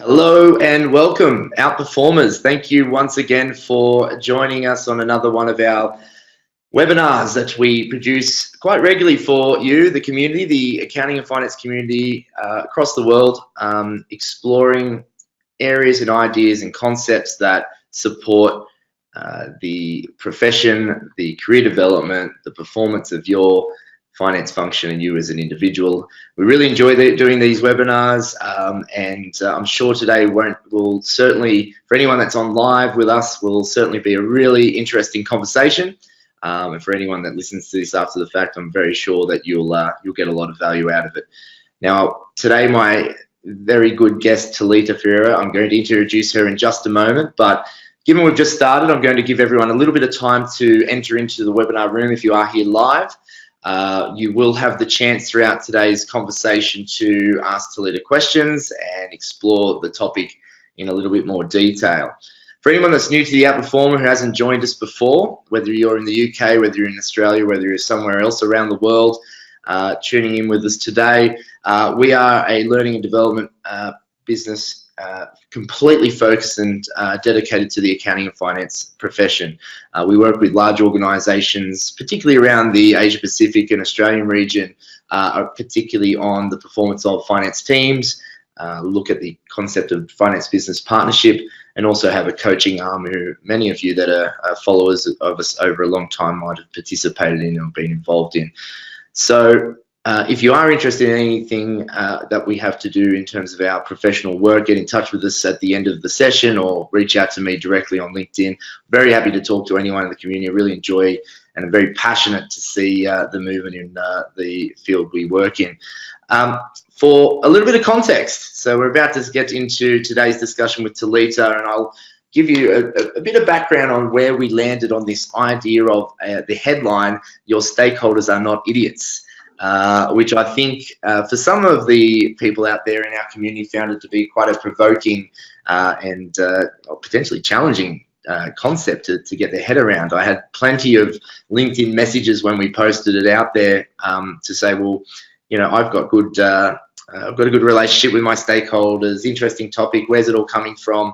Hello and welcome, outperformers. Thank you once again for joining us on another one of our webinars that we produce quite regularly for you, the community, the accounting and finance community across the world, exploring areas and ideas and concepts that support the profession, the career development, the performance of your finance function and you as an individual. We really enjoy doing these webinars, and I'm sure today will certainly, for anyone that's on live with us, will certainly be a really interesting conversation. And for anyone that listens to this after the fact, I'm very sure that you'll get a lot of value out of it. Now, today, my very good guest, Talita Ferreira, I'm going to introduce her in just a moment, but given we've just started, I'm going to give everyone a little bit of time to enter into the webinar room if you are here live. You will have the chance throughout today's conversation to ask Talita questions and explore the topic in a little bit more detail. For anyone that's new to the Outperformer who hasn't joined us before, whether you're in the UK, whether you're in Australia, whether you're somewhere else around the world, tuning in with us today, we are a learning and development business completely focused and dedicated to the accounting and finance profession. We work with large organisations, particularly around the Asia Pacific and Australian region, particularly on the performance of finance teams, look at the concept of finance business partnership, and also have a coaching arm who many of you that are followers of us over a long time might have participated in or been involved in. So if you are interested in anything that we have to do in terms of our professional work, get in touch with us at the end of the session or reach out to me directly on LinkedIn. Very happy to talk to anyone in the community. I really enjoy and I'm very passionate to see the movement in the field we work in. For a little bit of context, so we're about to get into today's discussion with Talita, and I'll give you a bit of background on where we landed on this idea of the headline, "Your stakeholders are not idiots." Which I think for some of the people out there in our community found it to be quite a provoking and potentially challenging concept to get their head around. I had plenty of LinkedIn messages when we posted it out there to say, well, you know, I've got a good relationship with my stakeholders, interesting topic, where's it all coming from?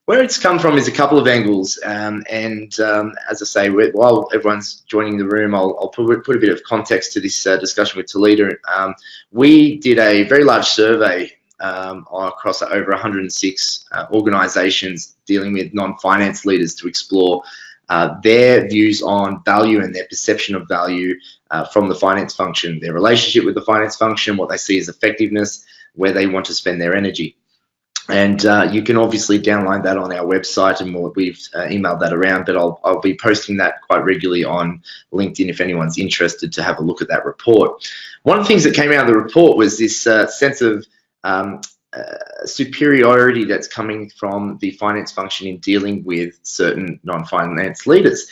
Where it's come from is a couple of angles, and as I say, while everyone's joining the room, I'll put a bit of context to this discussion with Talita. We did a very large survey across over 106 organisations dealing with non-finance leaders to explore their views on value and their perception of value from the finance function, their relationship with the finance function, what they see as effectiveness, where they want to spend their energy. And you can obviously download that on our website, and we've emailed that around, but I'll be posting that quite regularly on LinkedIn if anyone's interested to have a look at that report. One of the things that came out of the report was this sense of superiority that's coming from the finance function in dealing with certain non-finance leaders.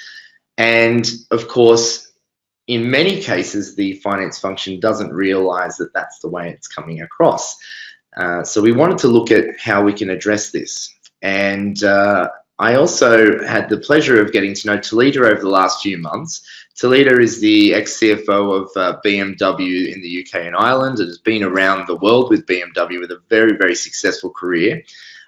And of course, in many cases, the finance function doesn't realize that that's the way it's coming across. So we wanted to look at how we can address this. And I also had the pleasure of getting to know Talita over the last few months. Talita is the ex-CFO of BMW in the UK and Ireland and has been around the world with BMW with a very, very successful career,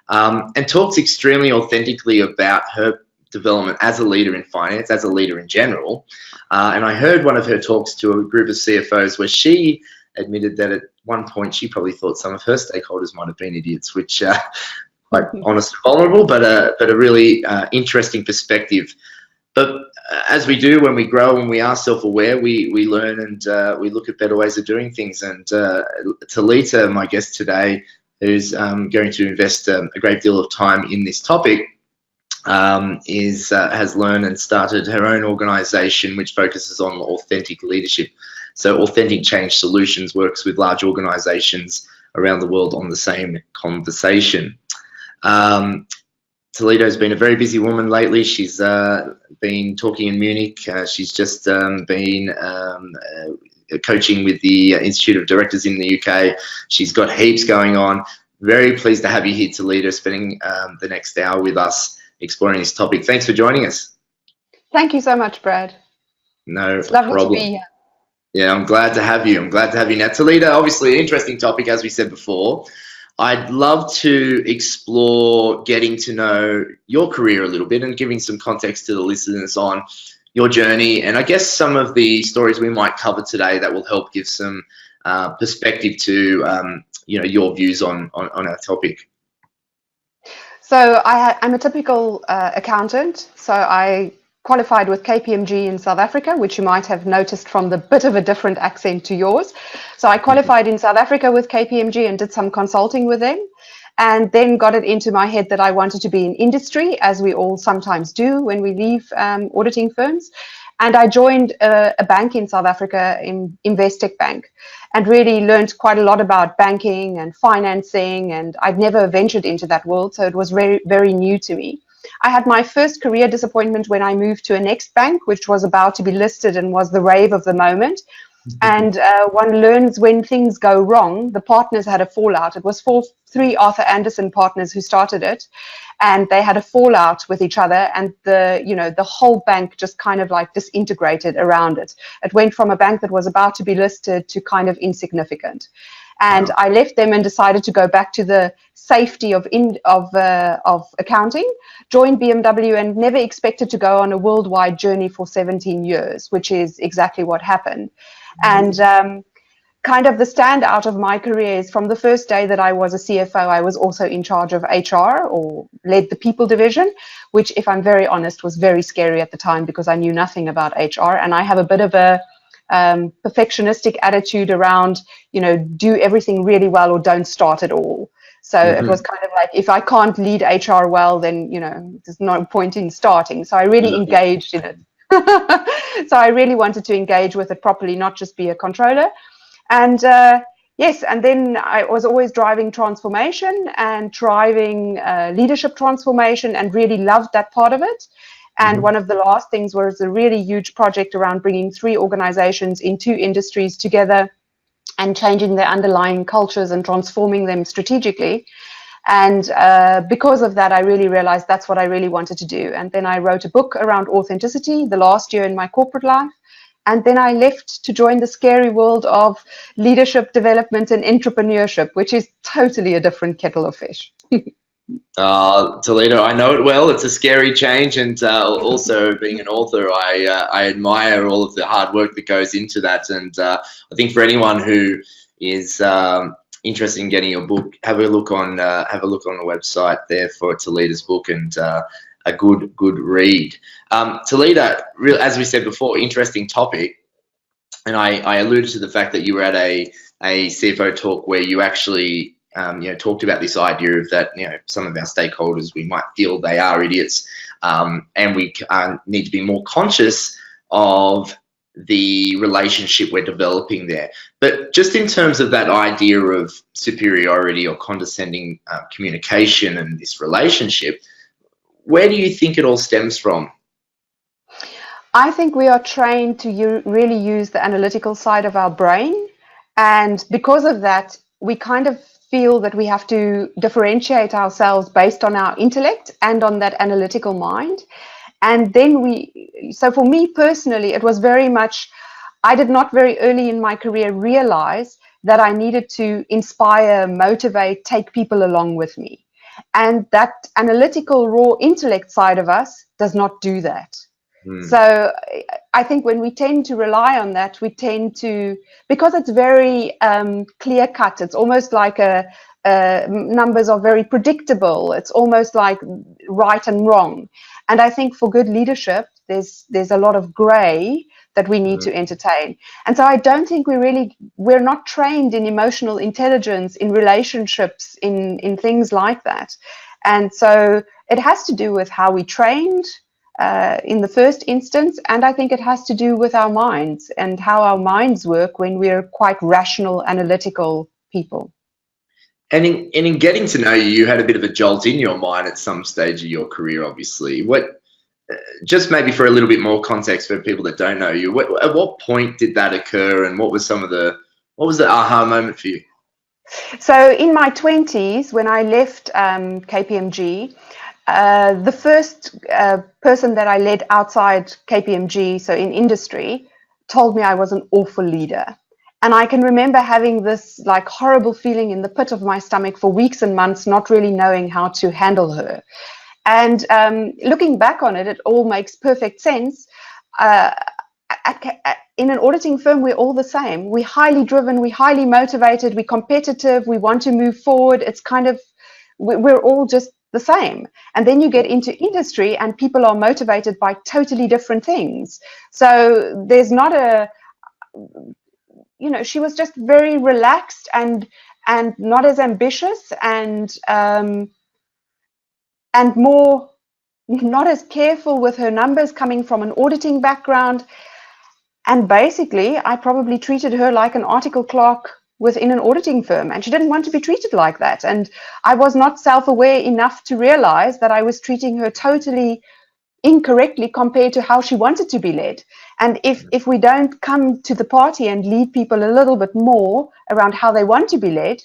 and talks extremely authentically about her development as a leader in finance, as a leader in general. And I heard one of her talks to a group of CFOs where she admitted that at one point she probably thought some of her stakeholders might have been idiots, which quite honest and vulnerable, but a really interesting perspective. But as we do when we grow and we are self-aware, we learn and we look at better ways of doing things. And Talita, my guest today, who's going to invest a great deal of time in this topic, has learned and started her own organisation which focuses on authentic leadership. So Authentic Change Solutions works with large organisations around the world on the same conversation. Talita's been a very busy woman lately. She's been talking in Munich. She's just been coaching with the Institute of Directors in the UK. She's got heaps going on. Very pleased to have you here, Talita, spending the next hour with us exploring this topic. Thanks for joining us. Thank you so much, Brad. No it's lovely problem. To be here. Yeah, I'm glad to have you. I'm glad to have you. Now, Talita, obviously an interesting topic, as we said before. I'd love to explore getting to know your career a little bit and giving some context to the listeners on your journey, and I guess some of the stories we might cover today that will help give some perspective to your views on our topic. So I'm a typical accountant. So I qualified with KPMG in South Africa, which you might have noticed from the bit of a different accent to yours. So I qualified in South Africa with KPMG and did some consulting with them, and then got it into my head that I wanted to be in industry, as we all sometimes do when we leave auditing firms. And I joined a bank in South Africa, in Investec Bank, and really learned quite a lot about banking and financing. And I'd never ventured into that world, so it was very, very new to me. I had my first career disappointment when I moved to a next bank, which was about to be listed and was the rave of the moment. And one learns when things go wrong. The partners had a fallout. It was three Arthur Andersen partners who started it, and they had a fallout with each other, and the whole bank just kind of like disintegrated around it. It went from a bank that was about to be listed to kind of insignificant. And I left them and decided to go back to the safety of accounting, joined BMW, and never expected to go on a worldwide journey for 17 years, which is exactly what happened. And kind of the standout of my career is from the first day that I was a CFO, I was also in charge of HR, or led the people division, which, if I'm very honest, was very scary at the time because I knew nothing about HR. And I have a bit of a perfectionistic attitude around, do everything really well or don't start at all. So it was kind of like, if I can't lead HR well, then, there's no point in starting. So I really engaged in it. So I really wanted to engage with it properly, not just be a controller. And yes, and then I was always driving transformation and driving leadership transformation, and really loved that part of it. And one of the last things was a really huge project around bringing 3 organizations in 2 industries together and changing their underlying cultures and transforming them strategically. And because of that, I really realized that's what I really wanted to do. And then I wrote a book around authenticity the last year in my corporate life. And then I left to join the scary world of leadership development and entrepreneurship, which is totally a different kettle of fish. Talita, I know it well. It's a scary change, and also being an author, I admire all of the hard work that goes into that. And I think for anyone who is interested in getting your book, have a look on the website there for Talita's book, and a good read. Talita, as we said before, interesting topic, and I alluded to the fact that you were at a CFO talk where you actually talked about this idea of that, some of our stakeholders, we might feel they are idiots, and we need to be more conscious of the relationship we're developing there. But just in terms of that idea of superiority or condescending communication and this relationship, where do you think it all stems from? I think we are trained to really use the analytical side of our brain. And because of that, we kind of feel that we have to differentiate ourselves based on our intellect and on that analytical mind. And then so for me personally, it was very much, I did not very early in my career realize that I needed to inspire, motivate, take people along with me. And that analytical, raw intellect side of us does not do that. So I think when we tend to rely on that, we tend to, because it's very clear cut, it's almost like numbers are very predictable. It's almost like right and wrong. And I think for good leadership, there's a lot of gray that we need to entertain. And so I don't think we're not trained in emotional intelligence, in relationships, in things like that. And so it has to do with how we trained in the first instance, and I think it has to do with our minds and how our minds work when we're quite rational, analytical people. And in getting to know you, you had a bit of a jolt in your mind at some stage of your career, obviously. Just maybe for a little bit more context for people that don't know you, at what point did that occur, and what was the aha moment for you? So in my 20s, when I left KPMG, the first person that I led outside KPMG, so in industry, told me I was an awful leader. And I can remember having this like horrible feeling in the pit of my stomach for weeks and months, not really knowing how to handle her. And looking back on it, it all makes perfect sense. In an auditing firm, we're all the same. We're highly driven, we're highly motivated, we're competitive, we want to move forward. It's kind of, we're all just the same. And then you get into industry and people are motivated by totally different things. So there's not a, you know, she was just very relaxed and not as ambitious and more not as careful with her numbers, coming from an auditing background. And basically, I probably treated her like an article clerk within an auditing firm, and she didn't want to be treated like that. And I was not self-aware enough to realize that I was treating her totally incorrectly compared to how she wanted to be led. And if we don't come to the party and lead people a little bit more around how they want to be led,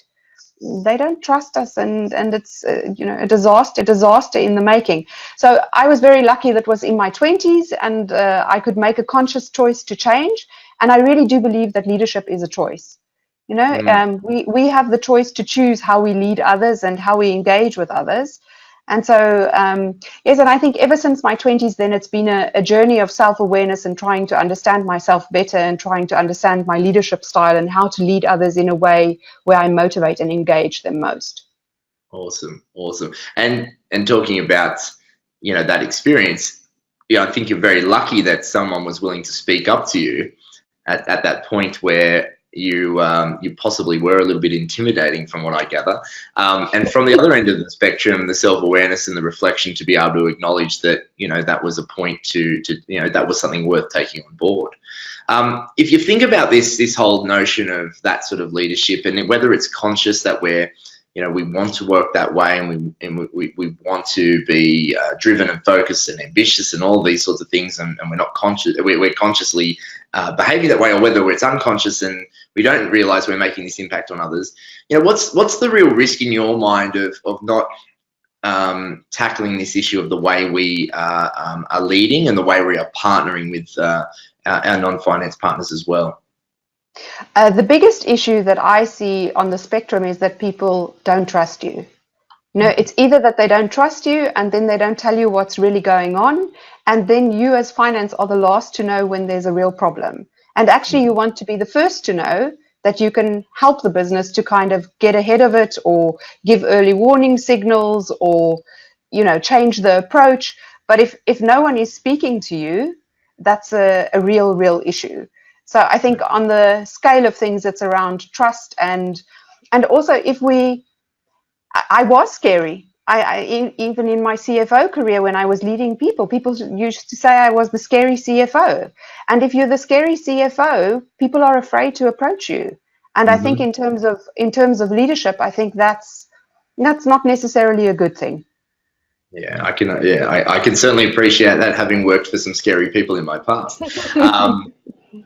they don't trust us, and it's you know, a disaster in the making. So I was very lucky that was in my 20s, and I could make a conscious choice to change. And I really do believe that leadership is a choice. You know, we have the choice to choose how we lead others and how we engage with others. And so, yes, and I think ever since my 20s, then it's been a journey of self-awareness and trying to understand myself better and trying to understand my leadership style and how to lead others in a way where I motivate and engage them most. Awesome. And talking about, you know, that experience, yeah, I think you're very lucky that someone was willing to speak up to you at that point where you possibly were a little bit intimidating, from what I gather, and from the other end of the spectrum, the self-awareness and the reflection to be able to acknowledge that, you know, that was a point to you know, that was something worth taking on board. If you think about this whole notion of that sort of leadership, and whether it's conscious that we're, you know, we want to work that way, and we want to be driven and focused and ambitious and all these sorts of things, and we're not conscious, we're consciously behaving that way, or whether it's unconscious and we don't realize we're making this impact on others. You know, what's the real risk in your mind of not tackling this issue of the way we are leading and the way we are partnering with our non-finance partners as well? The biggest issue that I see on the spectrum is that people don't trust you. You know, it's either that they don't trust you and then they don't tell you what's really going on, and then you as finance are the last to know when there's a real problem. And actually you want to be the first to know that you can help the business to kind of get ahead of it, or give early warning signals, or, you know, change the approach. But if no one is speaking to you, that's a real issue. So I think on the scale of things, it's around trust, and also I was scary. Even in my CFO career, when I was leading people used to say I was the scary CFO. And if you're the scary CFO, people are afraid to approach you. And I think in terms of leadership, I think that's not necessarily a good thing. Yeah, I can certainly appreciate that, having worked for some scary people in my past.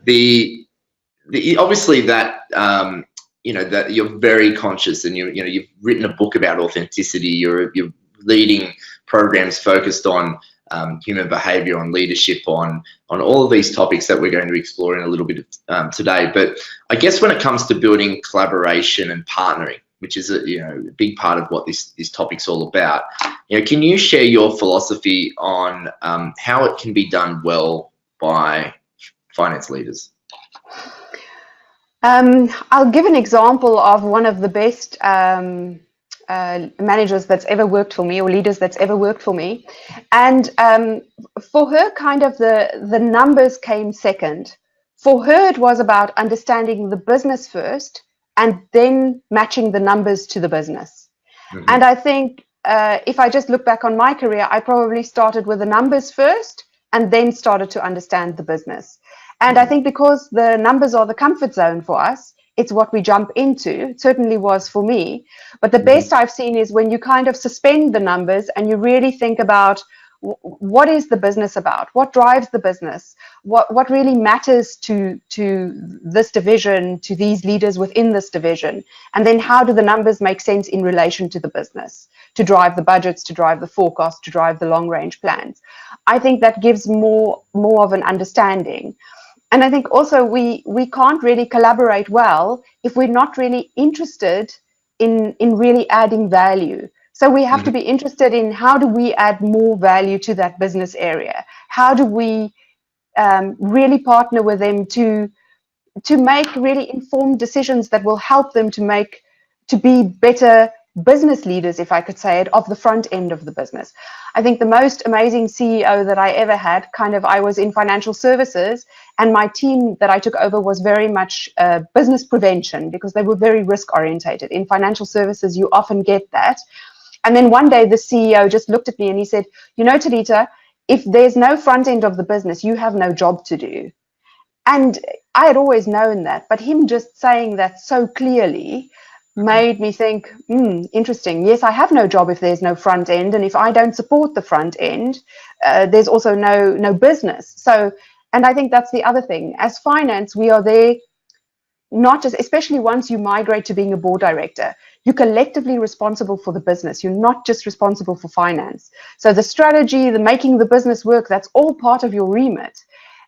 The obviously that you know, that you're very conscious, and you've written a book about authenticity. You're leading programs focused on human behavior, on leadership, on all of these topics that we're going to explore in a little bit today. But I guess when it comes to building collaboration and partnering, which is a big part of what this topic's all about, you know, can you share your philosophy on how it can be done well by finance leaders? I'll give an example of one of the best managers that's ever worked for me, or leaders that's ever worked for me. And for her, kind of the numbers came second. For her, it was about understanding the business first and then matching the numbers to the business. And I think if I just look back on my career, I probably started with the numbers first and then started to understand the business. And I think because the numbers are the comfort zone for us, it's what we jump into. It certainly was for me. But the best I've seen is when you kind of suspend the numbers and you really think about what is the business about? What drives the business? What really matters to this division, to these leaders within this division? And then how do the numbers make sense in relation to the business, to drive the budgets, to drive the forecast, to drive the long range plans? I think that gives more of an understanding. And I think also we can't really collaborate well if we're not really interested in really adding value. So we have to be interested in how do we add more value to that business area? How do we really partner with them to make really informed decisions that will help them to be better business leaders, if I could say it, of the front end of the business. I think the most amazing CEO that I ever had, I was in financial services, and my team that I took over was very much business prevention, because they were very risk orientated. In financial services, you often get that. And then one day the CEO just looked at me and he said, Talita, if there's no front end of the business, you have no job to do. And I had always known that, but him just saying that so clearly made me think, interesting. Yes, I have no job if there's no front end, and if I don't support the front end, there's also no business. So, and I think that's the other thing. As finance, we are there not just, especially once you migrate to being a board director, you're collectively responsible for the business. You're not just responsible for finance. So the strategy, the making the business work, that's all part of your remit.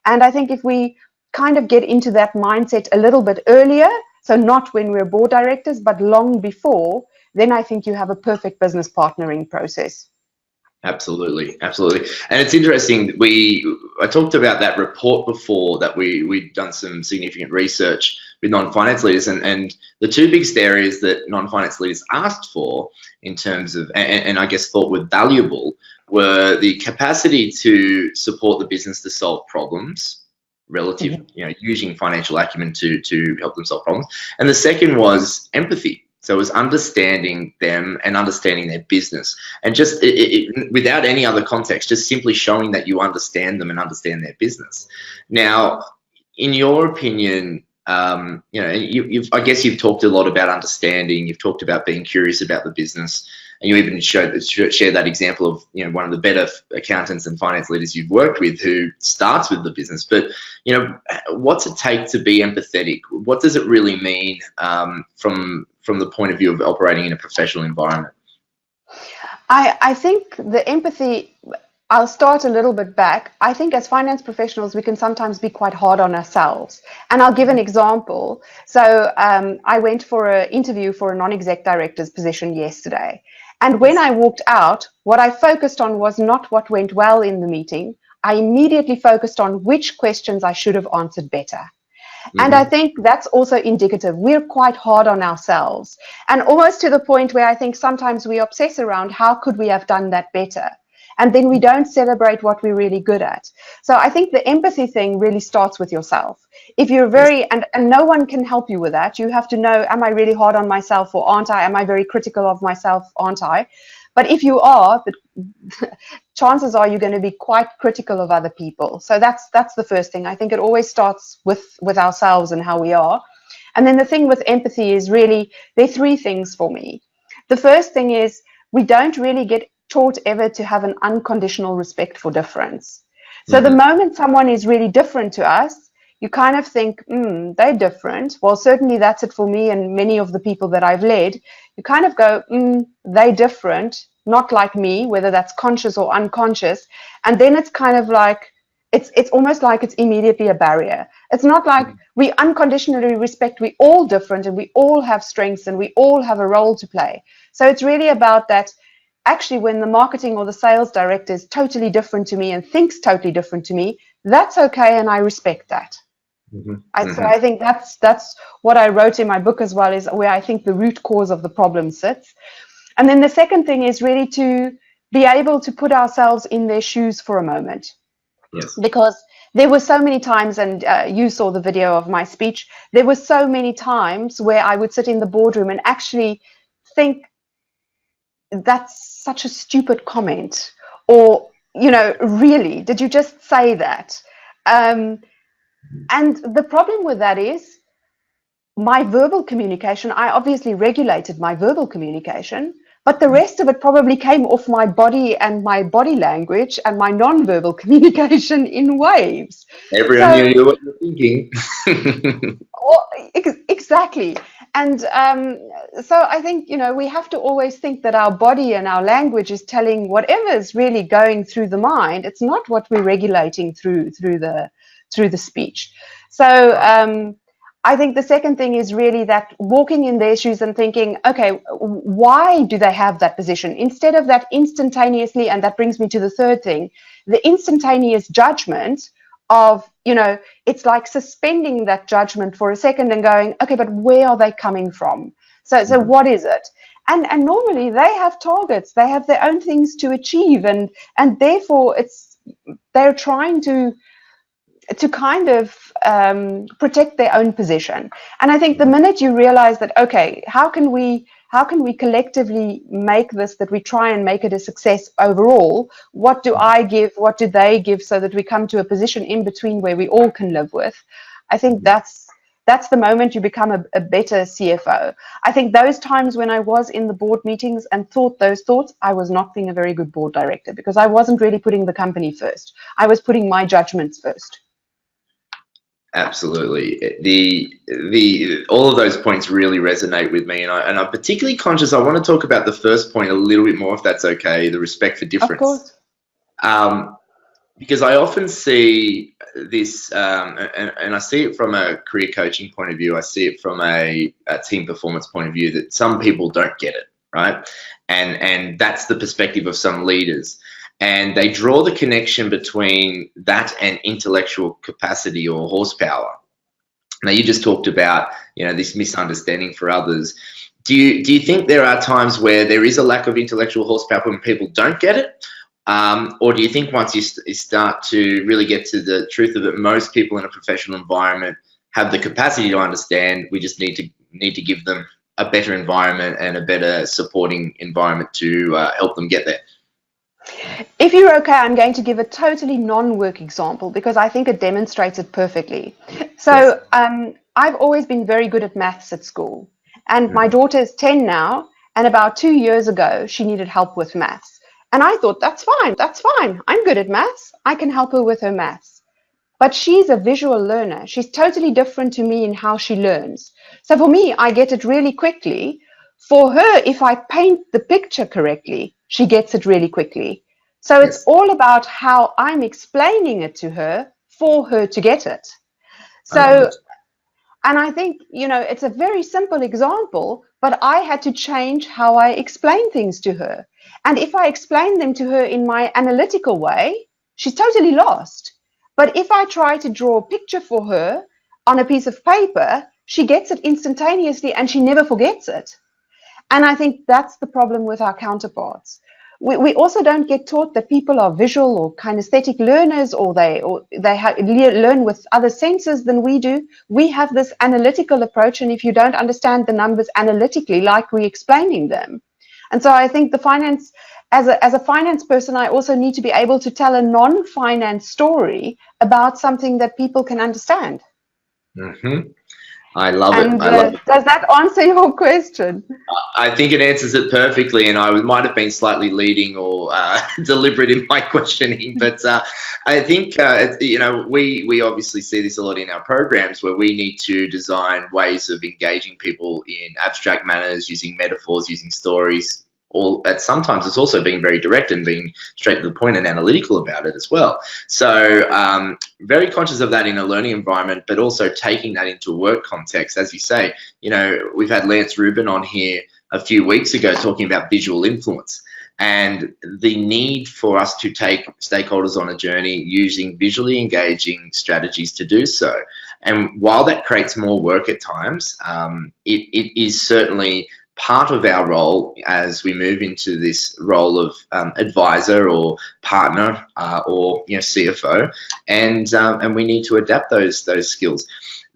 And I think if we kind of get into that mindset a little bit earlier, so not when we're board directors, but long before, then I think you have a perfect business partnering process. Absolutely, absolutely. And it's interesting, I talked about that report before, that we'd done some significant research with non-finance leaders, and the two biggest areas that non-finance leaders asked for in terms of, and I guess thought were valuable, were the capacity to support the business to solve problems, relative, using financial acumen to help them solve problems. And the second was empathy. So it was understanding them and understanding their business, and just without any other context, just simply showing that you understand them and understand their business. Now, in your opinion, I guess you've talked a lot about understanding. You've talked about being curious about the business, and you even shared that example of one of the better accountants and finance leaders you've worked with, who starts with the business. But what's it take to be empathetic? What does it really mean from the point of view of operating in a professional environment? I think the empathy, I'll start a little bit back. I think as finance professionals, we can sometimes be quite hard on ourselves. And I'll give an example. So I went for an interview for a non-exec director's position yesterday. And when I walked out, what I focused on was not what went well in the meeting. I immediately focused on which questions I should have answered better. And I think that's also indicative. We're quite hard on ourselves, and almost to the point where I think sometimes we obsess around how could we have done that better. And then we don't celebrate what we're really good at. So I think the empathy thing really starts with yourself. If you're and no one can help you with that. You have to know, am I really hard on myself or aren't I? Am I very critical of myself, aren't I? But if you are, chances are you're going to be quite critical of other people. So that's the first thing. I think it always starts with ourselves and how we are. And then the thing with empathy is really, there are three things for me. The first thing is, we don't really get taught ever to have an unconditional respect for difference. So the moment someone is really different to us, you kind of think, they're different. Well, certainly that's it for me and many of the people that I've led. You kind of go, they're different, not like me, whether that's conscious or unconscious. And then it's kind of like, it's almost like it's immediately a barrier. It's not like we unconditionally respect, we're all different and we all have strengths and we all have a role to play. So it's really about that. Actually, when the marketing or the sales director is totally different to me and thinks totally different to me, that's okay, and I respect that. So I think that's what I wrote in my book as well, is where I think the root cause of the problem sits. And then the second thing is really to be able to put ourselves in their shoes for a moment. Yes. Because there were so many times, and you saw the video of my speech, there were so many times where I would sit in the boardroom and actually think, that's such a stupid comment, or, really, did you just say that? And the problem with that is my verbal communication. I obviously regulated my verbal communication, but the rest of it probably came off my body and my body language and my non-verbal communication in waves. Everyone knew what you're thinking. Exactly. And so I think, we have to always think that our body and our language is telling whatever is really going through the mind. It's not what we're regulating through the speech. So I think the second thing is really that walking in their shoes and thinking, okay, why do they have that position? Instead of that instantaneously, and that brings me to the third thing, the instantaneous judgment of, it's like suspending that judgment for a second and going, okay, but where are they coming from? So what is it? And normally they have targets, they have their own things to achieve, and therefore they're trying to kind of protect their own position. And I think the minute you realize that, okay, how can we collectively make this, that we try and make it a success overall? What do I give? What do they give? So that we come to a position in between where we all can live with. I think that's the moment you become a better CFO. I think those times when I was in the board meetings and thought those thoughts, I was not being a very good board director, because I wasn't really putting the company first. I was putting my judgments first. Absolutely. The all of those points really resonate with me, and I'm particularly conscious. I want to talk about the first point a little bit more, if that's okay. The respect for difference. Of course. Because I often see this, and I see it from a career coaching point of view. I see it from a team performance point of view, that some people don't get it, right? And that's the perspective of some leaders. And they draw the connection between that and intellectual capacity or horsepower. Now, you just talked about, this misunderstanding for others. Do you think there are times where there is a lack of intellectual horsepower when people don't get it? Or do you think once you start to really get to the truth of it, most people in a professional environment have the capacity to understand? We just need to give them a better environment and a better supporting environment to help them get there. If you're okay, I'm going to give a totally non-work example, because I think it demonstrates it perfectly. So yes. I've always been very good at maths at school, and my daughter is 10 now, and about 2 years ago she needed help with maths, and I thought, that's fine, I'm good at maths, I can help her with her maths. But she's a visual learner. She's totally different to me in how she learns. So for me, I get it really quickly. For her, if I paint the picture correctly, she gets it really quickly. So it's all about how I'm explaining it to her for her to get it. So, and I think, it's a very simple example, but I had to change how I explain things to her. And if I explain them to her in my analytical way, she's totally lost. But if I try to draw a picture for her on a piece of paper, she gets it instantaneously and she never forgets it. And I think that's the problem with our counterparts. We also don't get taught that people are visual or kinesthetic learners, or they learn with other senses than we do. We have this analytical approach, and if you don't understand the numbers analytically, like we're explaining them. And so I think the finance, as a finance person, I also need to be able to tell a non-finance story about something that people can understand. Mm-hmm. I love it. Does that answer your question? I think it answers it perfectly, and I might have been slightly leading or deliberate in my questioning, but I think we obviously see this a lot in our programs, where we need to design ways of engaging people in abstract manners, using metaphors, using stories. Sometimes it's also being very direct and being straight to the point and analytical about it as well. So very conscious of that in a learning environment, but also taking that into a work context. As you say, we've had Lance Rubin on here a few weeks ago talking about visual influence and the need for us to take stakeholders on a journey using visually engaging strategies to do so. And while that creates more work at times, it is certainly part of our role as we move into this role of advisor or partner or CFO, and we need to adapt those skills.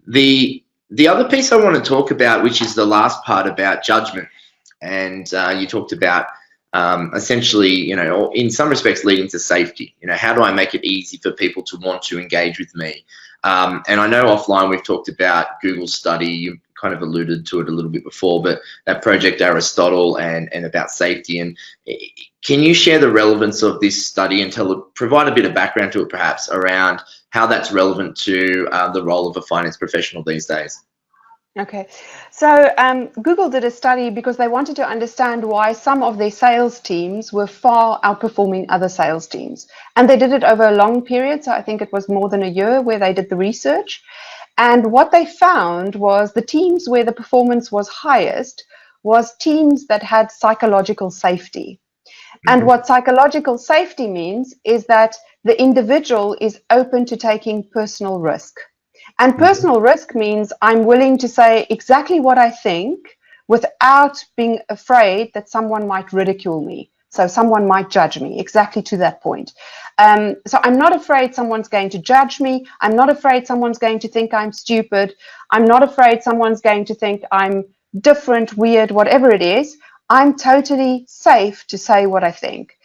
The other piece I want to talk about, which is the last part about judgment, and you talked about essentially, in some respects leading to safety. How do I make it easy for people to want to engage with me? And I know offline we've talked about Google's study. You kind of alluded to it a little bit before, but that Project Aristotle and about safety. And can you share the relevance of this study and provide a bit of background to it, perhaps, around how that's relevant to the role of a finance professional these days? Okay, so Google did a study because they wanted to understand why some of their sales teams were far outperforming other sales teams. And they did it over a long period, so I think it was more than a year where they did the research. And what they found was the teams where the performance was highest was teams that had psychological safety. And what psychological safety means is that the individual is open to taking personal risk. And personal risk means I'm willing to say exactly what I think without being afraid that someone might ridicule me. So someone might judge me, exactly to that point. So I'm not afraid someone's going to judge me. I'm not afraid someone's going to think I'm stupid. I'm not afraid someone's going to think I'm different, weird, whatever it is. I'm totally safe to say what I think.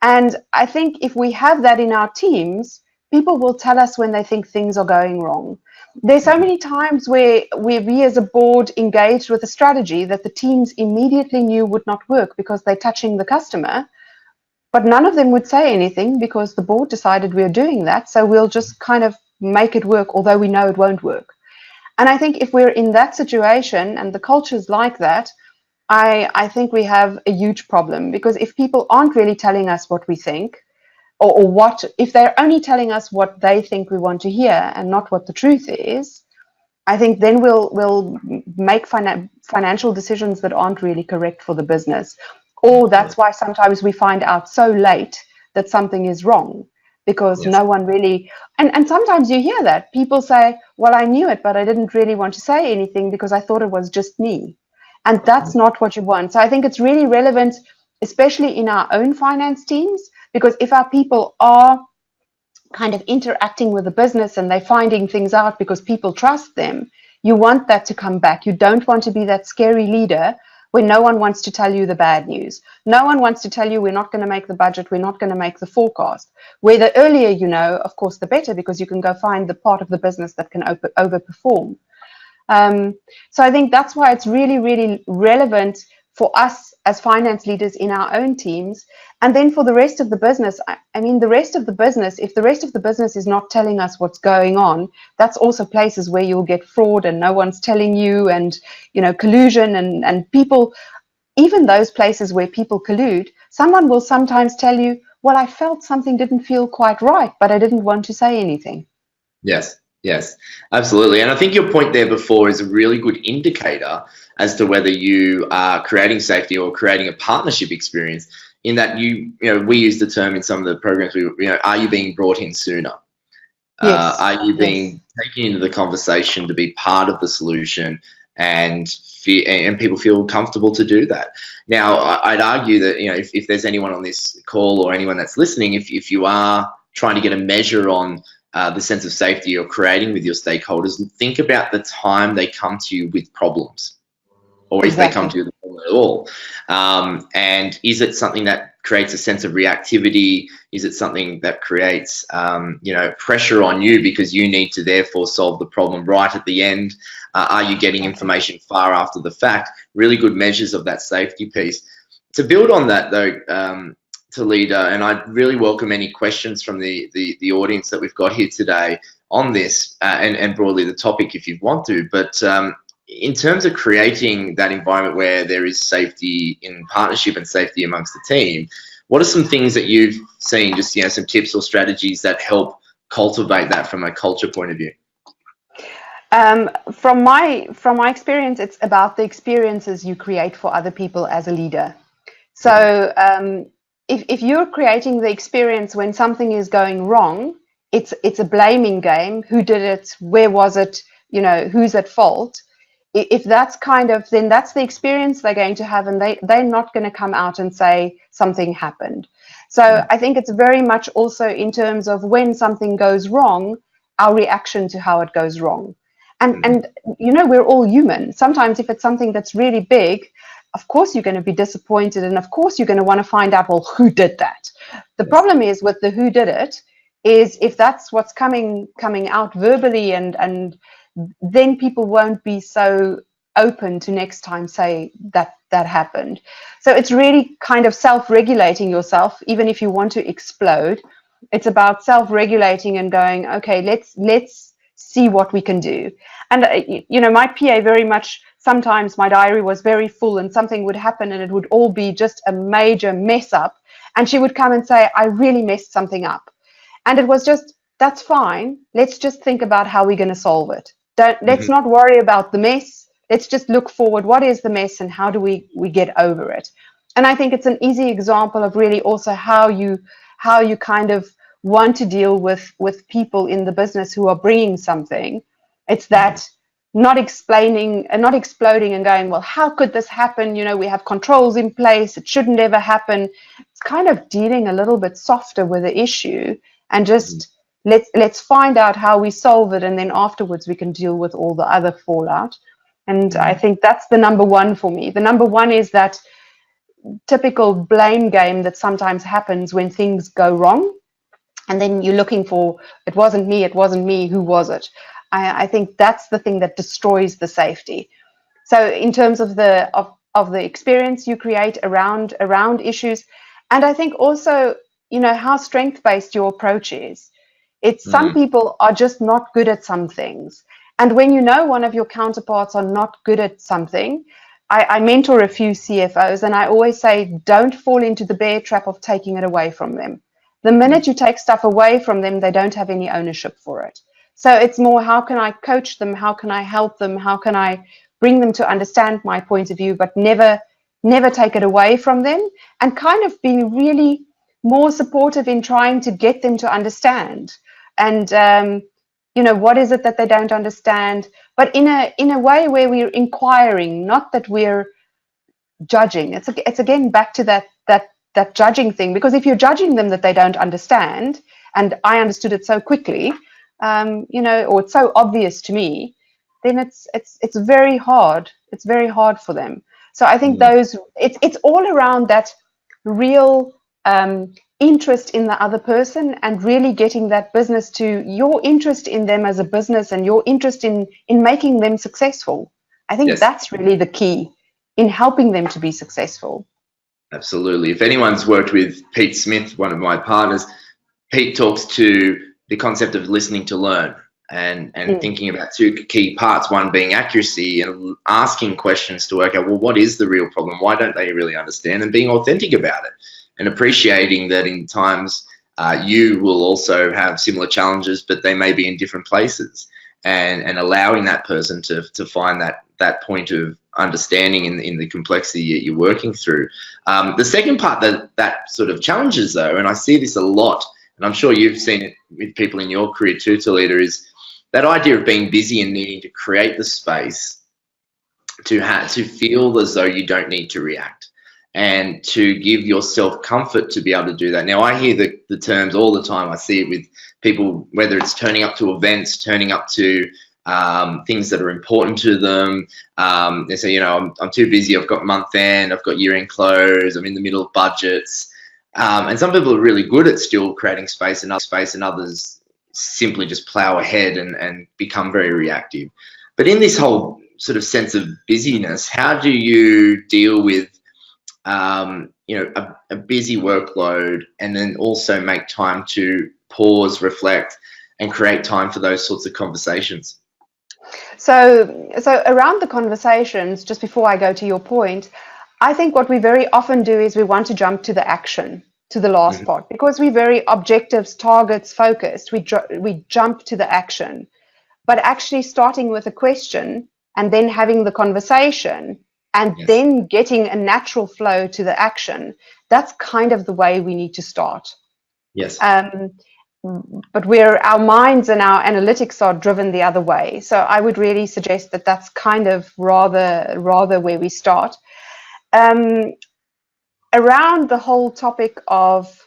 And I think if we have that in our teams, people will tell us when they think things are going wrong. There's so many times where we as a board engaged with a strategy that the teams immediately knew would not work because they're touching the customer, but none of them would say anything because the board decided we're doing that, so we'll just kind of make it work, although we know it won't work. And I think if we're in that situation and the culture's like that, I think we have a huge problem, because if people aren't really telling us what we think, or what, if they're only telling us what they think we want to hear and not what the truth is, I think then we'll make financial decisions that aren't really correct for the business. Or that's why sometimes we find out so late that something is wrong, because no one really, and sometimes you hear that people say, well, I knew it, but I didn't really want to say anything because I thought it was just me. And that's not what you want. So I think it's really relevant, especially in our own finance teams, because if our people are kind of interacting with the business and they're finding things out because people trust them, you want that to come back. You don't want to be that scary leader where no one wants to tell you the bad news. No one wants to tell you we're not going to make the budget, we're not going to make the forecast. Where the earlier you know, of course, the better, because you can go find the part of the business that can overperform. So I think that's why it's really, really relevant for us as finance leaders in our own teams. And then for the rest of the business, I mean, the rest of the business, if the rest of the business is not telling us what's going on, that's also places where you'll get fraud and no one's telling you, and, you know, collusion and people, even those places where people collude, someone will sometimes tell you, well, I felt something didn't feel quite right, but I didn't want to say anything. Yes, absolutely. And I think your point there before is a really good indicator as to whether you are creating safety or creating a partnership experience, in that you know, we use the term in some of the programs, are you being brought in sooner? Yes. Are you being taken into the conversation to be part of the solution, and people feel comfortable to do that? Now, I'd argue that, you know, if there's anyone on this call or anyone that's listening, if you are trying to get a measure on the sense of safety you're creating with your stakeholders, think about the time they come to you with problems, or if they come to you with a problem at all. And is it something that creates a sense of reactivity? Is it something that creates pressure on you because you need to therefore solve the problem right at the end? Are you getting information far after the fact? Really good measures of that safety piece. To build on that though, Talita, and I'd really welcome any questions from the audience that we've got here today on this, and broadly the topic if you want to. But in terms of creating that environment where there is safety in partnership and safety amongst the team, what are some things that you've seen, just, you know, some tips or strategies that help cultivate that from a culture point of view? From my experience, it's about the experiences you create for other people as a leader. So if you're creating the experience when something is going wrong, it's a blaming game. Who did it? Where was it? You know, who's at fault? If that's then that's the experience they're going to have, and they're not going to come out and say something happened. So I think it's very much also in terms of when something goes wrong, our reaction to how it goes wrong. And you know, we're all human. Sometimes if it's something that's really big, of course you're going to be disappointed, and of course you're going to want to find out, well, who did that? The problem is with the who did it is if that's what's coming out verbally, and then people won't be so open to next time say that happened. So it's really kind of self-regulating yourself. Even if you want to explode, it's about self-regulating and going, okay, let's see what we can do. And you know, my PA very much, sometimes my diary was very full and something would happen and it would all be just a major mess up, and she would come and say, I really messed something up. And it was just, that's fine, let's just think about how we're going to solve it. Let's not worry about the mess. Let's just look forward. What is the mess, and how do we get over it? And I think it's an easy example of really also how you kind of want to deal with people in the business who are bringing something. It's that not explaining and not exploding and going, well, how could this happen? You know, we have controls in place. It shouldn't ever happen. It's kind of dealing a little bit softer with the issue and just let's find out how we solve it, and then afterwards we can deal with all the other fallout. And I think that's the number one for me. The number one is that typical blame game that sometimes happens when things go wrong, and then you're looking for, it wasn't me, who was it? I think that's the thing that destroys the safety. So in terms of the experience you create around issues, and I think also, you know, how strength-based your approach is. It's some people are just not good at some things. And when you know one of your counterparts are not good at something, I mentor a few CFOs, and I always say, don't fall into the bear trap of taking it away from them. The minute you take stuff away from them, they don't have any ownership for it. So it's more, how can I coach them? How can I help them? How can I bring them to understand my point of view, but never take it away from them, and kind of be really more supportive in trying to get them to understand. And, you know, what is it that they don't understand? But in a way where we're inquiring, not that we're judging. It's again back to that judging thing, because if you're judging them that they don't understand, and I understood it so quickly, you know, or it's so obvious to me, then it's very hard. It's very hard for them. So I think it's all around that real interest in the other person, and really getting that business to your interest in them as a business, and your interest in making them successful. I think that's really the key in helping them to be successful. Absolutely. If anyone's worked with Pete Smith, one of my partners, Pete talks to the concept of listening to learn, and thinking about two key parts, one being accuracy and asking questions to work out, well, what is the real problem? Why don't they really understand? And being authentic about it, and appreciating that in times you will also have similar challenges, but they may be in different places, and allowing that person to find that point of understanding in the complexity that you're working through. The second part that sort of challenges, though, and I see this a lot, and I'm sure you've seen it with people in your career too, Talita, is that idea of being busy and needing to create the space to feel as though you don't need to react, and to give yourself comfort to be able to do that. Now, I hear the terms all the time. I see it with people, whether it's turning up to events, turning up to things that are important to them. They say, you know, I'm too busy. I've got month end, I've got year end close, I'm in the middle of budgets. And some people are really good at still creating space, and others simply just plow ahead and become very reactive. But in this whole sort of sense of busyness, how do you deal with you know, a busy workload, and then also make time to pause, reflect, and create time for those sorts of conversations? So around the conversations, just before I go to your point, I think what we very often do is we want to jump to the action, to the last part, because we're very objectives, targets, focused. We jump to the action, but actually starting with a question and then having the conversation, and then getting a natural flow to the action. That's kind of the way we need to start. Yes. But where our minds and our analytics are driven the other way. So I would really suggest that that's kind of rather where we start. Around the whole topic of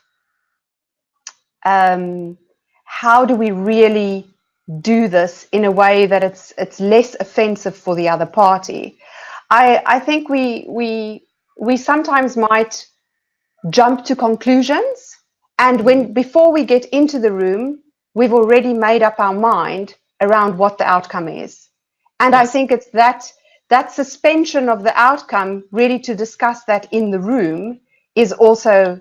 how do we really do this in a way that it's less offensive for the other party. I think we sometimes might jump to conclusions, and before we get into the room, we've already made up our mind around what the outcome is. And I think it's that suspension of the outcome, really to discuss that in the room, is also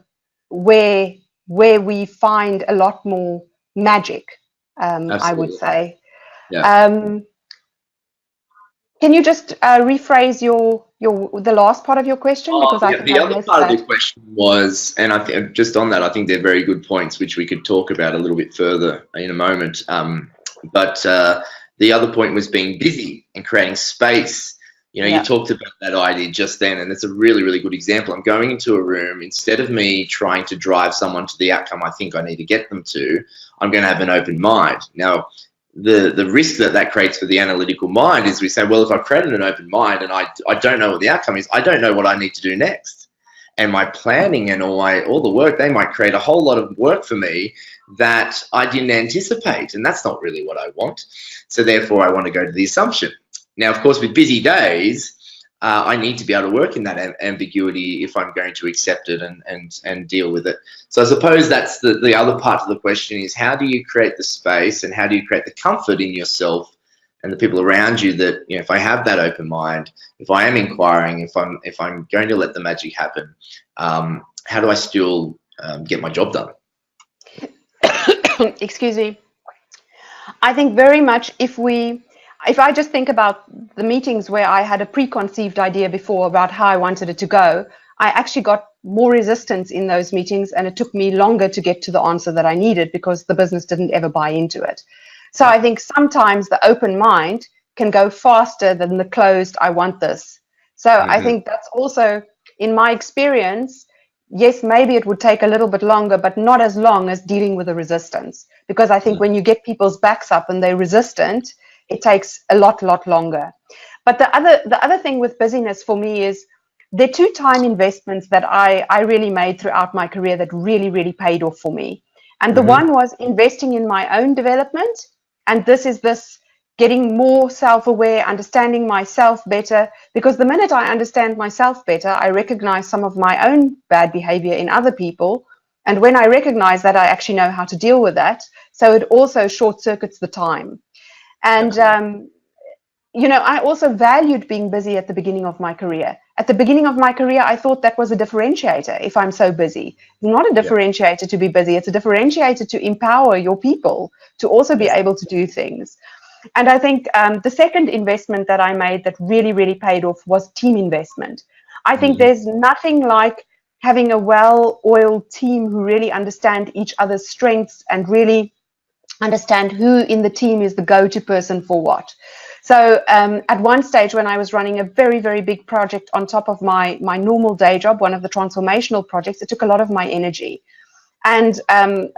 where we find a lot more magic, I would say. Yeah. Can you just rephrase the last part of your question? Because I think the other part of the question was, and I think just on that, I think they're very good points, which we could talk about a little bit further in a moment. But the other point was being busy and creating space. You know, you talked about that idea just then, and it's a really, really good example. I'm going into a room, instead of me trying to drive someone to the outcome I think I need to get them to, I'm going to have an open mind. Now, the risk that creates for the analytical mind is we say, well, if I've created an open mind and I don't know what the outcome is, I don't know what I need to do next. And my planning and all the work, they might create a whole lot of work for me that I didn't anticipate, and that's not really what I want. So therefore, I want to go to the assumption. Now, of course, with busy days, I need to be able to work in that ambiguity if I'm going to accept it and deal with it. So I suppose that's the other part of the question is, how do you create the space and how do you create the comfort in yourself and the people around you that, you know, if I have that open mind, if I am inquiring, if I'm going to let the magic happen, how do I still get my job done? Excuse me. I think very much if I just think about the meetings where I had a preconceived idea before about how I wanted it to go, I actually got more resistance in those meetings, and it took me longer to get to the answer that I needed because the business didn't ever buy into it. So I think sometimes the open mind can go faster than the closed, I want this. So I think that's also, in my experience, yes, maybe it would take a little bit longer, but not as long as dealing with the resistance. Because I think when you get people's backs up and they're resistant, it takes a lot longer. But the other thing with busyness for me is there are 2 time investments that I really made throughout my career that really paid off for me. And the one was investing in my own development. And this is getting more self-aware, understanding myself better, because the minute I understand myself better, I recognize some of my own bad behavior in other people. And when I recognize that, I actually know how to deal with that. So it also short circuits the time. And, you know, I also valued being busy at the beginning of my career. At the beginning of my career, I thought that was a differentiator. If I'm so busy, it's not a differentiator to be busy. It's a differentiator to empower your people to also be able to do things. And I think the second investment that I made that really paid off was team investment. I think there's nothing like having a well-oiled team who really understand each other's strengths and really understand who in the team is the go-to person for what. So at one stage when I was running a very big project on top of my normal day job, one of the transformational projects, it took a lot of my energy. And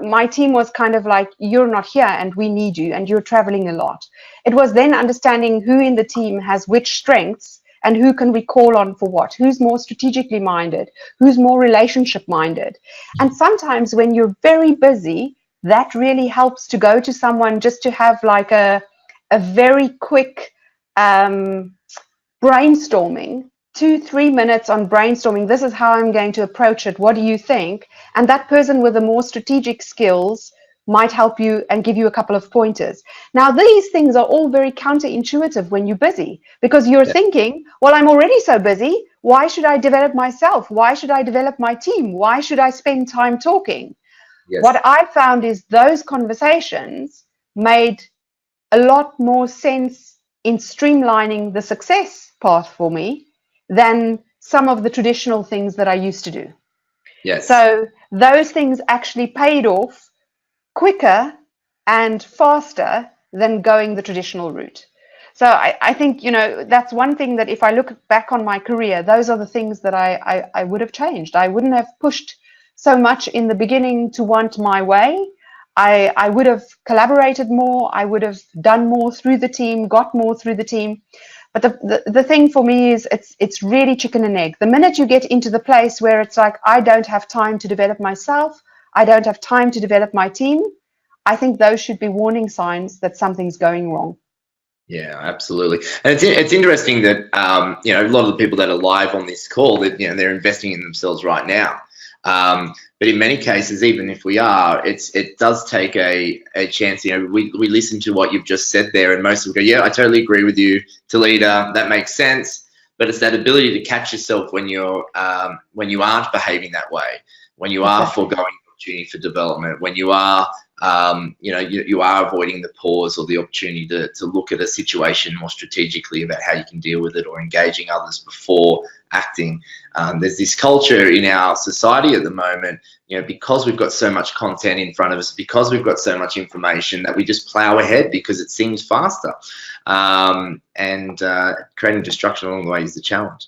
my team was kind of like, you're not here and we need you and you're traveling a lot. It was then understanding who in the team has which strengths and who can we call on for what, who's more strategically minded, who's more relationship minded. And sometimes when you're very busy, that really helps to go to someone just to have like a very quick brainstorming, 2-3 minutes on brainstorming. This is how I'm going to approach it. What do you think? And that person with the more strategic skills might help you and give you a couple of pointers. Now, these things are all very counterintuitive when you're busy, because you're thinking, well, I'm already so busy. Why should I develop myself? Why should I develop my team? Why should I spend time talking? Yes. What I found is those conversations made a lot more sense in streamlining the success path for me than some of the traditional things that I used to do. Yes. So those things actually paid off quicker and faster than going the traditional route. So I think, you know, that's one thing that if I look back on my career, those are the things that I would have changed. I wouldn't have pushed so much in the beginning to want my way. I would have collaborated more. I would have done more through the team, got more through the team. But the thing for me is it's really chicken and egg. The minute you get into the place where it's like, I don't have time to develop myself, I don't have time to develop my team, I think those should be warning signs that something's going wrong. Yeah, absolutely. And it's interesting that, you know, a lot of the people that are live on this call, that, you know, they're investing in themselves right now. But in many cases, even if we are, it does take a chance. You know, we listen to what you've just said there, and most of them go, yeah, I totally agree with you, Talita, that makes sense. But it's that ability to catch yourself when you aren't behaving that way, when you are foregoing the opportunity for development, when you are, you know, you are avoiding the pause or the opportunity to look at a situation more strategically about how you can deal with it, or engaging others before acting. There's this culture in our society at the moment, because we've got so much content in front of us, because we've got so much information, that we just plow ahead because it seems faster. And creating destruction along the way is the challenge.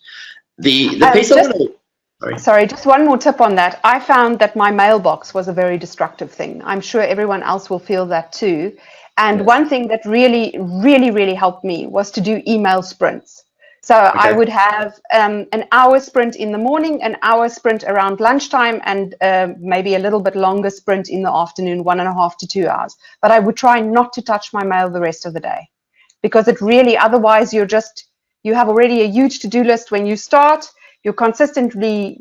The piece I want to... Sorry, just one more tip on that. I found that my mailbox was a very destructive thing. I'm sure everyone else will feel that too. And Yes. one thing that really helped me was to do email sprints. So I would have an hour sprint in the morning, an hour sprint around lunchtime, and maybe a little bit longer sprint in the afternoon, 1.5 to 2 hours. But I would try not to touch my mail the rest of the day, because it really, otherwise you have already a huge to-do list when you start. You're consistently,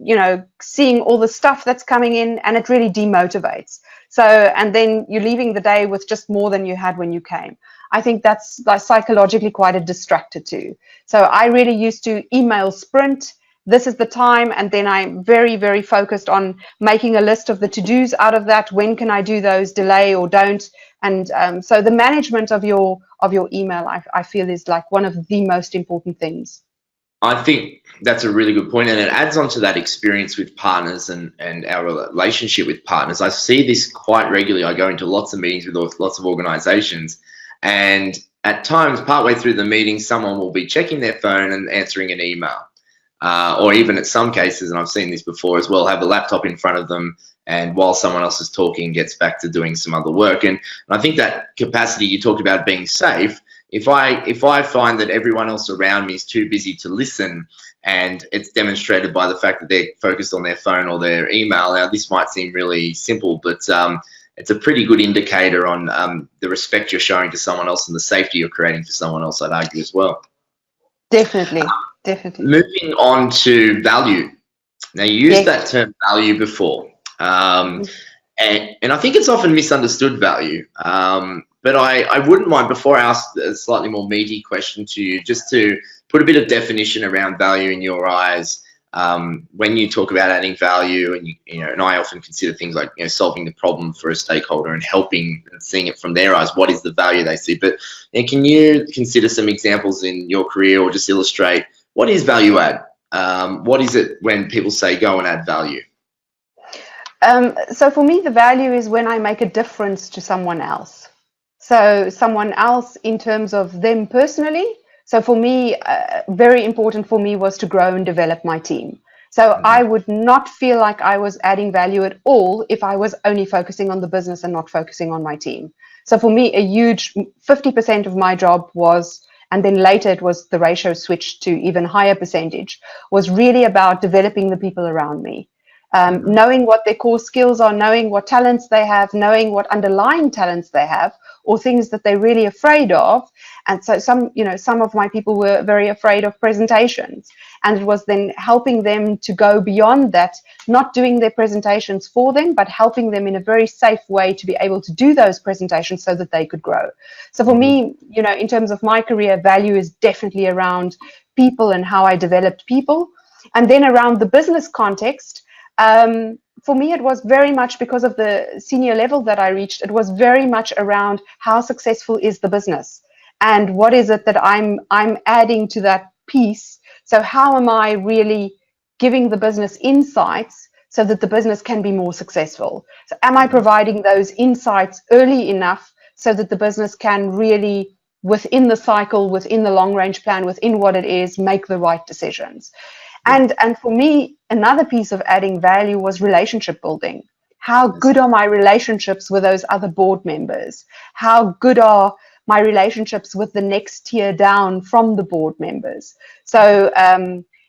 seeing all the stuff that's coming in, and it really demotivates. So, and then you're leaving the day with just more than you had when you came. I think that's psychologically quite a distractor too. So I really used to email sprint. This is the time, and then I'm very focused on making a list of the to-dos out of that. When can I do those, delay or don't? And so the management of your email, I feel, is like one of the most important things. I think that's a really good point, and it adds on to that experience with partners and our relationship with partners. I see this quite regularly. I go into lots of meetings with lots of organizations, and at times, partway through the meeting, someone will be checking their phone and answering an email. Or even at some cases, and I've seen this before as well, have a laptop in front of them, and while someone else is talking, gets back to doing some other work. And I think that capacity you talked about being safe, if I find that everyone else around me is too busy to listen, and it's demonstrated by the fact that they're focused on their phone or their email. Now, this might seem really simple, but it's a pretty good indicator on the respect you're showing to someone else and the safety you're creating for someone else, I'd argue as well. Definitely. Moving on to value. Now, you used that term value before, and I think it's often misunderstood value. But I wouldn't mind, before I ask a slightly more meaty question to you, just to put a bit of definition around value in your eyes. When you talk about adding value, and and I often consider things like solving the problem for a stakeholder and helping and seeing it from their eyes, what is the value they see? But can you consider some examples in your career, or just illustrate what is value add? What is it when people say go and add value? So for me, the value is when I make a difference to someone else. So someone else in terms of them personally. So for me, very important for me was to grow and develop my team. So I would not feel like I was adding value at all if I was only focusing on the business and not focusing on my team. So for me, a huge 50% of my job was, and then later it was the ratio switched to even higher percentage, was really about developing the people around me. Knowing what their core skills are, knowing what talents they have, knowing what underlying talents they have, or things that they're really afraid of. And so some of my people were very afraid of presentations. And it was then helping them to go beyond that, not doing their presentations for them, but helping them in a very safe way to be able to do those presentations so that they could grow. So for me, in terms of my career, value is definitely around people and how I developed people. And then around the business context, for me, it was very much because of the senior level that I reached. It was very much around how successful is the business and what is it that I'm adding to that piece. So how am I really giving the business insights so that the business can be more successful? So am I providing those insights early enough so that the business can really, within the cycle, within the long range plan, within what it is, make the right decisions? And for me, another piece of adding value was relationship building. How good are my relationships with those other board members? How good are my relationships with the next tier down from the board members? So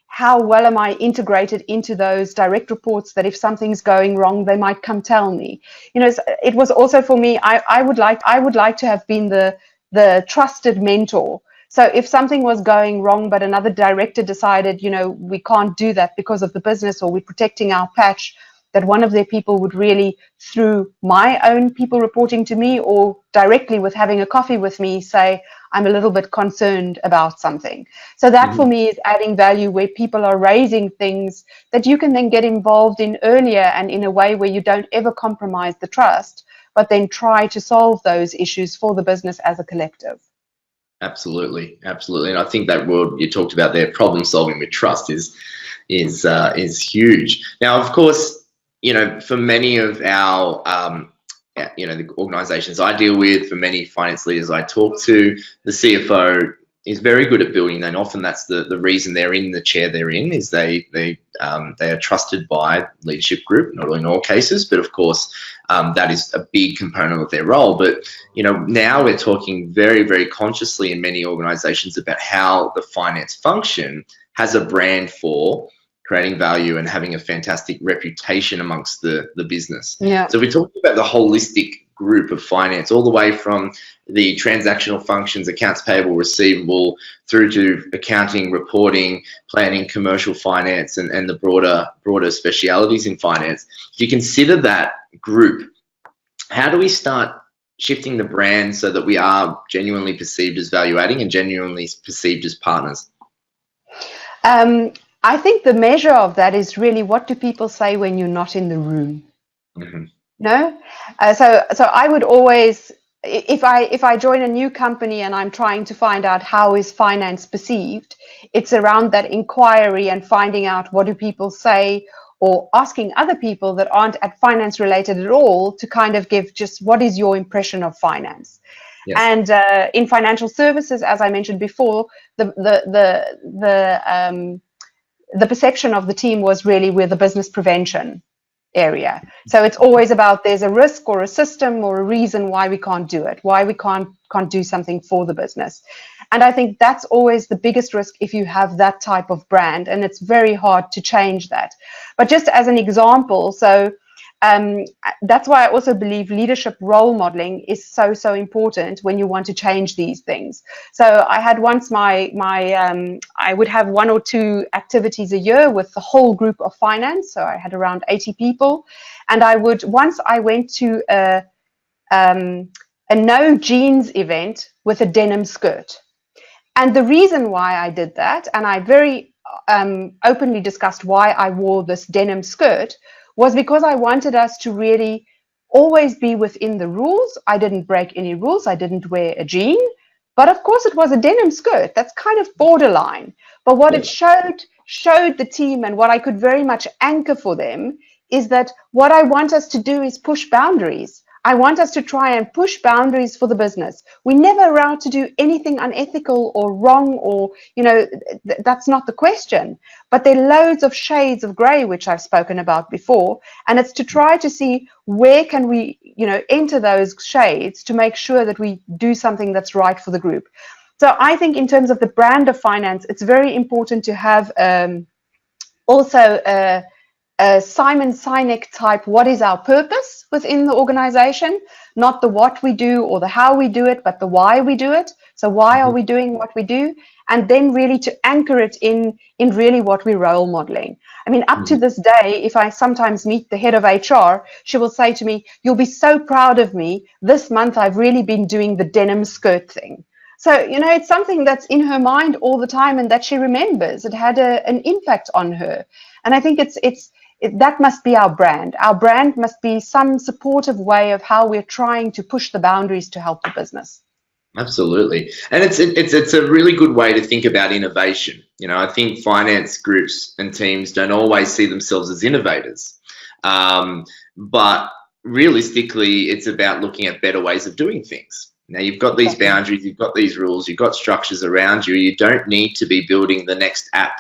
how well am I integrated into those direct reports that if something's going wrong, they might come tell me? It was also for me, I would like to have been the trusted mentor. So if something was going wrong, but another director decided, we can't do that because of the business, or we're protecting our patch, that one of their people would really, through my own people reporting to me or directly with having a coffee with me, say, I'm a little bit concerned about something. So that for me is adding value, where people are raising things that you can then get involved in earlier and in a way where you don't ever compromise the trust, but then try to solve those issues for the business as a collective. Absolutely. And I think that word you talked about there, problem solving with trust, is is huge. Now, of course, for many of our the organizations I deal with, for many finance leaders I talk to, the CFO is very good at building that. And often that's the reason they're in the chair they're in, is they are trusted by leadership group, not in all cases, but of course that is a big component of their role. But now we're talking very, very consciously in many organizations about how the finance function has a brand for creating value and having a fantastic reputation amongst the business. Yeah. So we're talking about the holistic group of finance, all the way from the transactional functions, accounts payable, receivable, through to accounting, reporting, planning, commercial finance, and the broader specialities in finance. If you consider that group, how do we start shifting the brand so that we are genuinely perceived as value adding and genuinely perceived as partners? I think the measure of that is really, what do people say when you're not in the room? Mm-hmm. No? So I would always, if I join a new company and I'm trying to find out how is finance perceived, it's around that inquiry and finding out what do people say, or asking other people that aren't at finance related at all to kind of give just what is your impression of finance. Yes. And in financial services, as I mentioned before, the perception of the team was really with the business prevention area. So it's always about, there's a risk or a system or a reason why we can't do it, why we can't do something for the business. And I think that's always the biggest risk if you have that type of brand, and it's very hard to change that. But just as an example, so that's why I also believe leadership role modeling is so important when you want to change these things. So I had once I would have 1 or 2 activities a year with the whole group of finance. So I had around 80 people, and once I went to a no jeans event with a denim skirt. And the reason why I did that, and I very openly discussed why I wore this denim skirt, was because I wanted us to really always be within the rules. I didn't break any rules. I didn't wear a jean. But of course, it was a denim skirt. That's kind of borderline. But what it showed the team, and what I could very much anchor for them, is that what I want us to do is push boundaries. I want us to try and push boundaries for the business. We're never allowed to do anything unethical or wrong, or, that's not the question. But there are loads of shades of grey, which I've spoken about before. And it's to try to see where can we, enter those shades to make sure that we do something that's right for the group. So I think in terms of the brand of finance, it's very important to have also a Simon Sinek type, what is our purpose within the organization? Not the what we do or the how we do it, but the why we do it. So why are we doing what we do? And then really to anchor it in really what we're role modeling. I mean, up to this day, if I sometimes meet the head of HR, she will say to me, "You'll be so proud of me. This month I've really been doing the denim skirt thing." So, it's something that's in her mind all the time and that she remembers. It had an impact on her. And I think that must be our brand. Our brand must be some supportive way of how we're trying to push the boundaries to help the business. Absolutely. And it's a really good way to think about innovation. I think finance groups and teams don't always see themselves as innovators. But realistically, it's about looking at better ways of doing things. Now, you've got these boundaries, you've got these rules, you've got structures around you. You don't need to be building the next app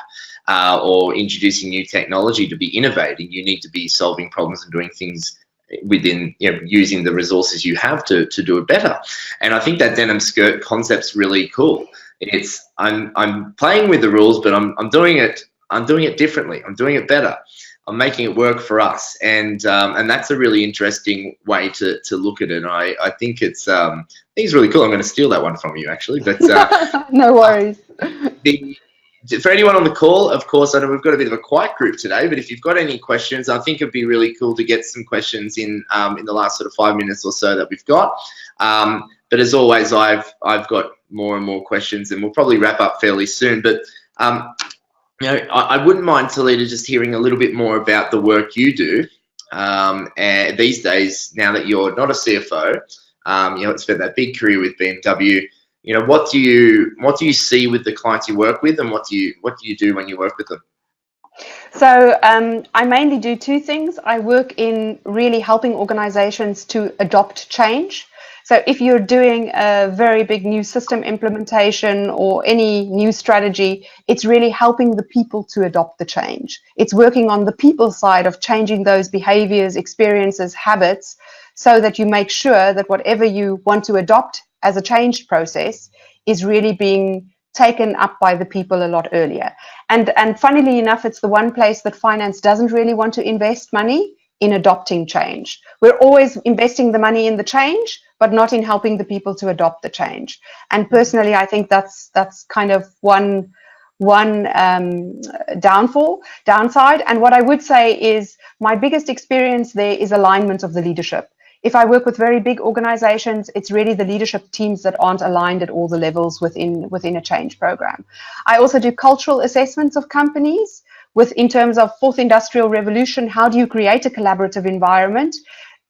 or introducing new technology to be innovating. You need to be solving problems and doing things within, using the resources you have to do it better. And I think that denim skirt concept's really cool. I'm playing with the rules, but I'm doing it differently. I'm doing it better. I'm making it work for us, and that's a really interesting way to look at it. And I think it's really cool. I'm going to steal that one from you, actually. But no worries. For anyone on the call, of course, I know we've got a bit of a quiet group today, but if you've got any questions, I think it'd be really cool to get some questions in the last sort of 5 minutes or so that we've got. But as always, I've got more and more questions, and we'll probably wrap up fairly soon. But I wouldn't mind, Talita, just hearing a little bit more about the work you do and these days, now that you're not a CFO. Spent that big career with BMW. What do you see with the clients you work with, and what do you do when you work with them? So I mainly do two things. I work in really helping organizations to adopt change. So if you're doing a very big new system implementation or any new strategy, it's really helping the people to adopt the change. It's working on the people side of changing those behaviors, experiences, habits, so that you make sure that whatever you want to adopt as a change process is really being taken up by the people a lot earlier. And funnily enough, it's the one place that finance doesn't really want to invest money in adopting change. We're always investing the money in the change, but not in helping the people to adopt the change. And personally, I think that's kind of one downside. And what I would say is my biggest experience there is alignment of the leadership. If I work with very big organizations, it's really the leadership teams that aren't aligned at all the levels within a change program. I also do cultural assessments of companies in terms of fourth industrial revolution. How do you create a collaborative environment?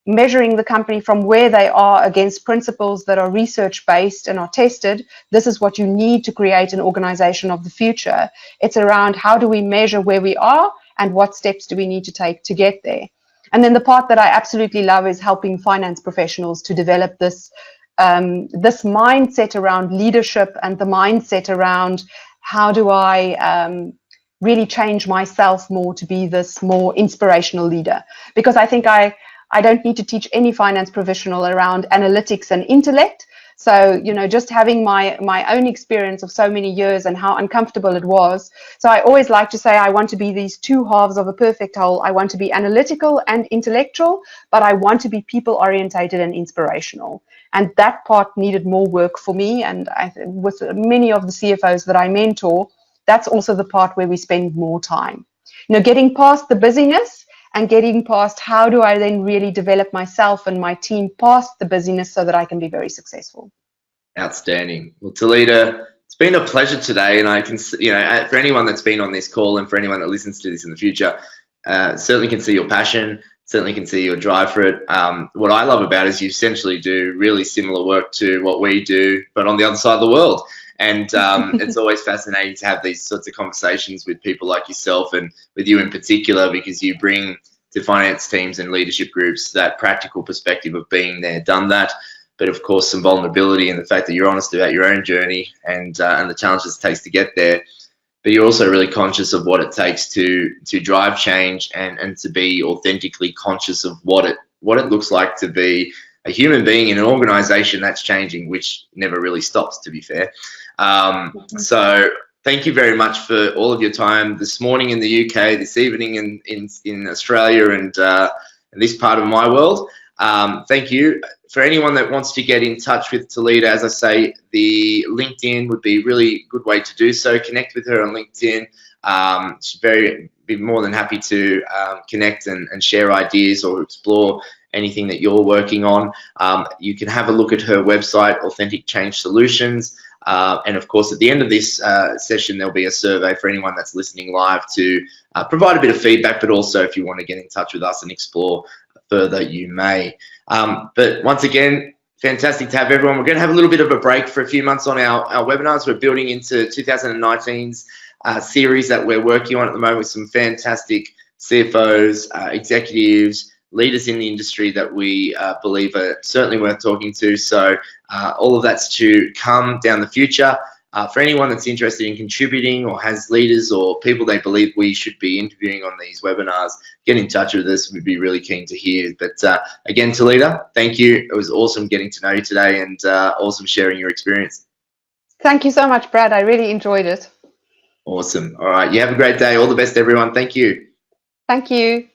Measuring the company from where they are against principles that are research-based and are tested. This is what you need to create an organization of the future. It's around how do we measure where we are and what steps do we need to take to get there. And then the part that I absolutely love is helping finance professionals to develop this mindset around leadership and the mindset around how do I really change myself more to be this more inspirational leader. Because I think I don't need to teach any finance professional around analytics and intellect. So, just having my own experience of so many years and how uncomfortable it was. So I always like to say I want to be these two halves of a perfect whole. I want to be analytical and intellectual, but I want to be people orientated and inspirational. And that part needed more work for me. And with many of the CFOs that I mentor, that's also the part where we spend more time. Getting past the busyness and getting past how do I then really develop myself and my team past the busyness so that I can be very successful. Outstanding. Well, Talita, it's been a pleasure today, and I can, for anyone that's been on this call and for anyone that listens to this in the future, certainly can see your passion, certainly can see your drive for it. What I love about it is you essentially do really similar work to what we do, but on the other side of the world. And it's always fascinating to have these sorts of conversations with people like yourself, and with you in particular, because you bring to finance teams and leadership groups that practical perspective of being there, done that, but of course some vulnerability and the fact that you're honest about your own journey and the challenges it takes to get there. But you're also really conscious of what it takes to drive change and to be authentically conscious of what it looks like to be a human being in an organization that's changing, which never really stops, to be fair. So thank you very much for all of your time this morning in the UK, this evening in Australia, and this part of my world. Thank you. For anyone that wants to get in touch with Talita, as I say, the LinkedIn would be a really good way to do so. Connect with her on LinkedIn. She'd be more than happy to connect and share ideas or explore anything that you're working on. You can have a look at her website, Authentic Change Solutions. And of course, at the end of this session, there'll be a survey for anyone that's listening live to provide a bit of feedback, but also if you want to get in touch with us and explore further, you may. But once again, fantastic to have everyone. We're going to have a little bit of a break for a few months on our webinars. We're building into 2019's series that we're working on at the moment with some fantastic CFOs, executives, leaders in the industry that we believe are certainly worth talking to. So all of that's to come down the future. For anyone that's interested in contributing or has leaders or people they believe we should be interviewing on these webinars, get in touch with us. We'd be really keen to hear. But again, Talita, thank you. It was awesome getting to know you today, and awesome sharing your experience. Thank you so much, Brad. I really enjoyed it. Awesome. All right. You have a great day. All the best, everyone. Thank you. Thank you.